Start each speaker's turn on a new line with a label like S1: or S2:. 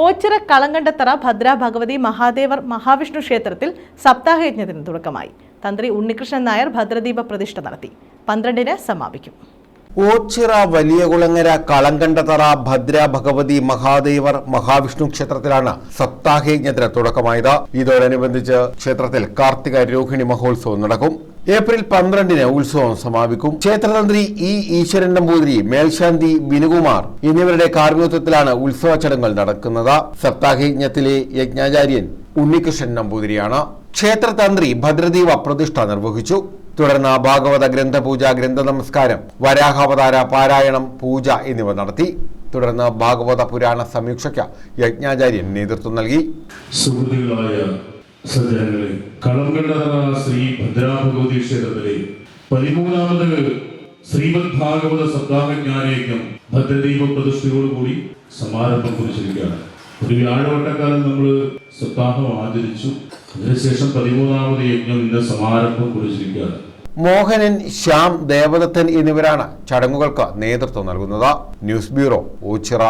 S1: ഓച്ചിറ കളങ്കണ്ടത്തറ ഭദ്ര ഭഗവതി മഹാദേവർ മഹാവിഷ്ണു ക്ഷേത്രത്തിൽ സപ്താഹയജ്ഞത്തിന് തുടക്കമായി. തന്ത്രി ഉണ്ണികൃഷ്ണൻ നായർ ഭദ്രദീപ പ്രതിഷ്ഠ നടത്തി. 12-ന് സമാപിക്കും.
S2: ഓച്ചിറ വലിയകുളങ്ങര കളങ്കണ്ടത്തറ ഭദ്ര ഭഗവതി മഹാദേവർ മഹാവിഷ്ണു ക്ഷേത്രത്തിലാണ് സപ്താഹയജ്ഞത്തിന് തുടക്കമായത്. ഇതോടനുബന്ധിച്ച് ക്ഷേത്രത്തിൽ കാർത്തിക രോഹിണി മഹോത്സവം നടക്കും. ഏപ്രിൽ 12-ന് ഉത്സവം സമാപിക്കും. ക്ഷേത്രതന്ത്രി ഈശ്വരൻ നമ്പൂതിരി, മേൽശാന്തി വിനുകുമാർ എന്നിവരുടെ കാർമ്മികത്വത്തിലാണ് ഉത്സവ ചടങ്ങുകൾ നടക്കുന്നത്. സപ്താഹയജ്ഞത്തിലെ യജ്ഞാചാര്യൻ ഉണ്ണികൃഷ്ണൻ നമ്പൂതിരിയാണ്. ക്ഷേത്രതന്ത്രി ഭദ്രദീപ പ്രതിഷ്ഠ നിർവഹിച്ചു. തുടർന്ന് ഭാഗവത ഗ്രന്ഥപൂജ, ഗ്രന്ഥ നമസ്കാരം, വരാഹാവതാര പാരായണം, പൂജ എന്നിവ നടത്തി. തുടർന്ന് ഭാഗവത പുരാണ സമീക്ഷയ്ക്ക് യജ്ഞാചാര്യൻ നേതൃത്വം നൽകി.
S3: സജ്ജനങ്ങളെ, കളങ്കണ്ടത്തറ ശ്രീ ഭദ്രാഭഗവതി ക്ഷേത്രത്തിലെ 13ാമത് ശ്രീമദ് ഭാഗവത സപ്താഹജ്ഞാനയജ്ഞം ഭദ്രദീപ പ്രതിഷ്ഠയോടുകൂടി സമാരംഭം കുറിച്ചിരിക്കുകയാണ്. ഒരു വ്യാഴവട്ടക്കാലം നമ്മൾ സപ്താഹം ആചരിച്ചു. അതിനുശേഷം 13ാമത് യജ്ഞം ഇന്ന് സമാരംഭം കുറിച്ചിരിക്കുകയാണ്.
S2: മോഹനൻ, ശ്യാം, ദേവദത്തൻ എന്നിവരാണ് ചടങ്ങുകൾക്ക് നേതൃത്വം നൽകുന്നത്. News bureau, Ochira.